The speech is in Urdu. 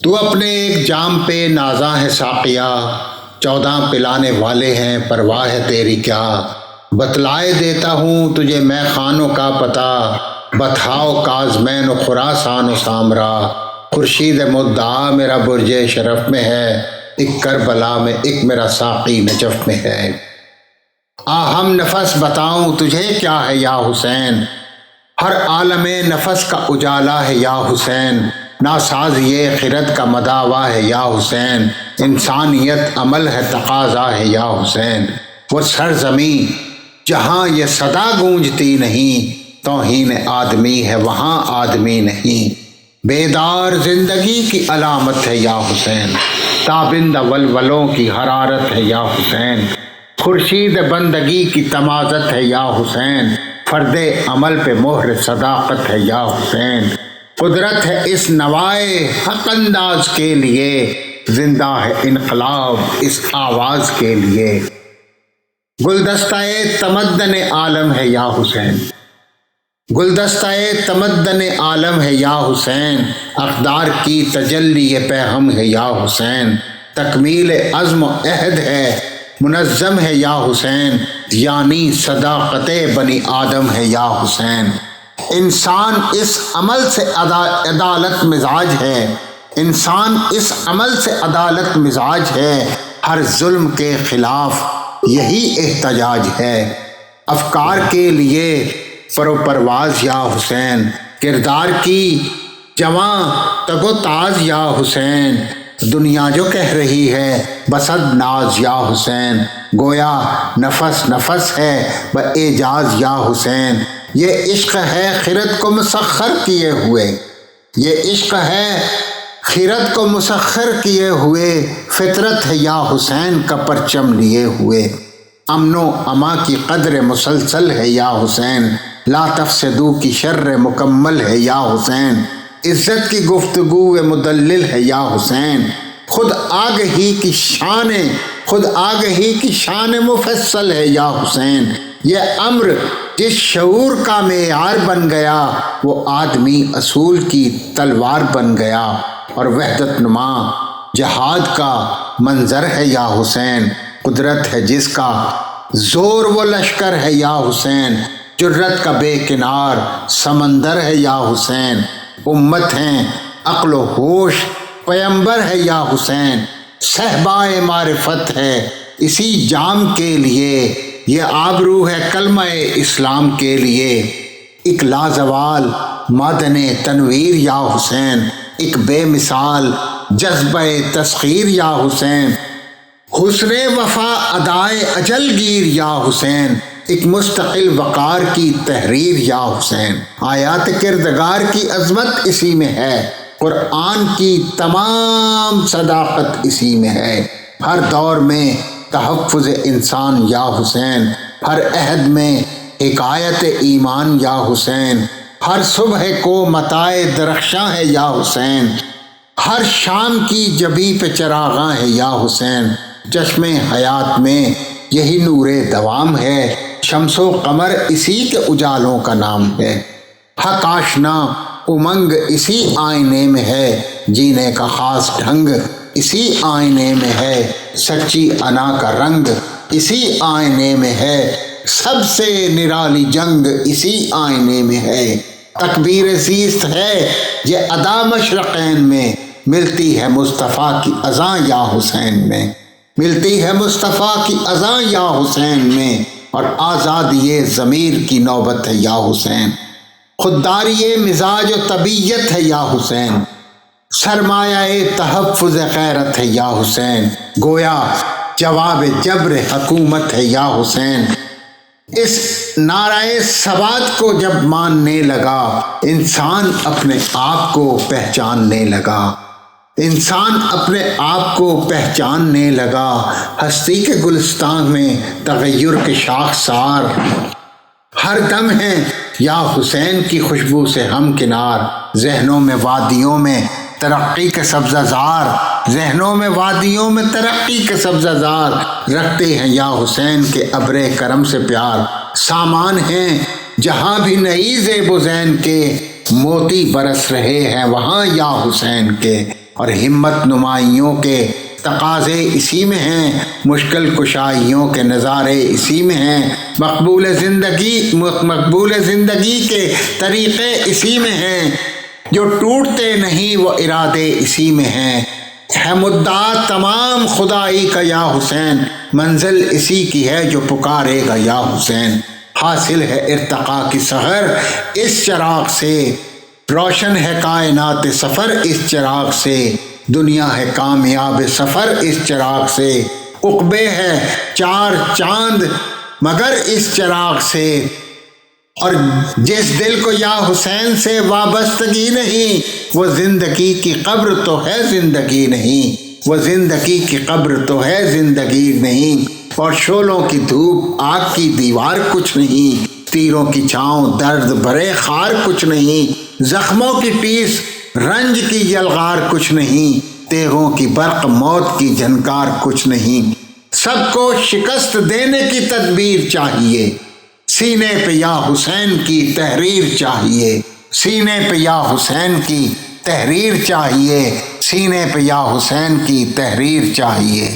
تو اپنے ایک جام پہ نازاں ہے ساقیا، 14 پلانے والے ہیں پرواہ ہے تیری کیا۔ بتلائے دیتا ہوں تجھے میں خانوں کا پتہ، بتھاؤ کاظمین و خراسان و سامرا۔ خورشید مدعا میرا برج شرف میں ہے، ایک کربلا میں ایک میرا ساقی نجف میں ہے۔ ہم نفس بتاؤں تجھے کیا ہے یا حسین، ہر عالم نفس کا اجالا ہے یا حسین۔ ناساز یہ خرد کا مداوا ہے یا حسین، انسانیت عمل ہے تقاضا ہے یا حسین۔ وہ سرزمین جہاں یہ صدا گونجتی نہیں، توہین آدمی ہے وہاں آدمی نہیں۔ بیدار زندگی کی علامت ہے یا حسین، تابندہ ولولوں کی حرارت ہے یا حسین۔ خورشید بندگی کی تمازت ہے یا حسین، فرد عمل پہ مہر صداقت ہے یا حسین۔ قدرت ہے اس نوائے حق انداز کے لیے، زندہ ہے انقلاب اس آواز کے لیے۔ گلدستہ تمدن عالم ہے یا حسین، گلدستہ تمدن عالم ہے یا حسین، اقدار کی تجلی پہ ہم ہے یا حسین۔ تکمیل عزم و عہد ہے منظم ہے یا حسین، یعنی صداقت بنی آدم ہے یا حسین۔ انسان اس عمل سے عدالت مزاج ہے، انسان اس عمل سے عدالت مزاج ہے، ہر ظلم کے خلاف یہی احتجاج ہے۔ افکار کے لیے پر و پرواز یا حسین، کردار کی جواں تگ و تاز یا حسین۔ دنیا جو کہہ رہی ہے بصد ناز یا حسین، گویا نفس نفس ہے باعجاز یا حسین۔ یہ عشق ہے خرد کو مسخر کیے ہوئے، یہ عشق ہے خرد کو مسخر کیے ہوئے، فطرت ہے یا حسین کا پرچم لیے ہوئے۔ امن و اما کی قدر مسلسل ہے یا حسین، لا تفسدو کی شر مکمل ہے یا حسین۔ عزت کی گفتگو مدلل ہے یا حسین، خود آگہی کی شان، خود آگہی کی شان مفصل ہے یا حسین۔ یہ امر جس شعور کا معیار بن گیا، وہ آدمی اصول کی تلوار بن گیا، اور وحدت نما جہاد کا منظر ہے یا حسین۔ قدرت ہے جس کا زور وہ لشکر ہے یا حسین، جرت کا بے کنار سمندر ہے یا حسین۔ امت ہیں عقل و ہوش پیمبر ہے یا حسین، صحبائے معرفت ہے اسی جام کے لیے، یہ آبرو ہے کلمہ اسلام کے لیے۔ ایک لازوال معدن تنویر یا حسین، ایک بے مثال جذبہ تسخیر یا حسین۔ حسن وفا ادائے اجل گیر یا حسین، ایک مستقل وقار کی تحریر یا حسین۔ آیات کردگار کی عظمت اسی میں ہے، قرآن کی تمام صداقت اسی میں ہے۔ ہر دور میں تحفظ انسان یا حسین، ہر عہد میں حکایت ایمان یا حسین۔ ہر صبح کو متاع درخشاں ہے یا حسین، ہر شام کی جبی پہ چراغاں ہے یا حسین۔ چشم حیات میں یہی نور دوام ہے، شمس و قمر اسی کے اجالوں کا نام ہے۔ حق آشنا امنگ اسی آئینے میں ہے، جینے کا خاص ڈھنگ اسی آئینے میں ہے، سچی انا کا رنگ اسی آئینے میں ہے، سب سے نرالی جنگ اسی آئینے میں ہے۔ تکبیر زیست ہے یہ ادا مشرقین میں، ملتی ہے مصطفیٰ کی اذاں یا حسین میں، ملتی ہے مصطفیٰ کی اذاں یا حسین میں، اور آزادی ضمیر کی نوبت ہے یا حسین۔ خودداری مزاج و طبیعت ہے یا حسین، سرمایہ تحفظ غیرت ہے یا حسین، گویا جواب جبر حکومت ہے یا حسین۔ اس نعرہ ثبات کو جب ماننے لگا، انسان اپنے آپ کو پہچاننے لگا، انسان اپنے آپ کو پہچاننے لگا۔ ہستی کے گلستان میں تغیر کے شاخسار ہر دم ہیں یا حسین کی خوشبو سے ہم کنار۔ ذہنوں میں وادیوں میں ترقی کے سبزہ زار، ذہنوں میں وادیوں میں ترقی کے سبزہ زار، رکھتے ہیں یا حسین کے ابر کرم سے پیار۔ سامان ہیں جہاں بھی نئی زیب و زین کے، موتی برس رہے ہیں وہاں یا حسین کے۔ اور ہمت نمائیوں کے تقاضے اسی میں ہیں، مشکل کشائیوں کے نظارے اسی میں ہیں، مقبول زندگی کے طریقے اسی میں ہیں، جو ٹوٹتے نہیں وہ ارادے اسی میں ہیں، ہے مدعا تمام خدائی کا یا حسین، منزل اسی کی ہے جو پکارے گا یا حسین، حاصل ہے ارتقا کی سحر اس چراغ سے، روشن ہے کائنات سفر اس چراغ سے، دنیا ہے کامیاب سفر اس چراغ سے، عقبے ہے 4 چاند مگر اس چراغ سے، اور جس دل کو یا حسین سے وابستگی نہیں وہ زندگی کی قبر تو ہے زندگی نہیں، وہ زندگی کی قبر تو ہے زندگی نہیں، اور شعلوں کی دھوپ آگ کی دیوار کچھ نہیں، تیروں کی چھاؤں درد بھرے خار کچھ نہیں، زخموں کی ٹیس رنج کی یلغار کچھ نہیں، تیغوں کی برق موت کی جھنکار کچھ نہیں، سب کو شکست دینے کی تدبیر چاہیے، سینے پہ یا حسین کی تحریر چاہیے، سینے پہ یا حسین کی تحریر چاہیے، سینے پہ یا حسین کی تحریر چاہیے۔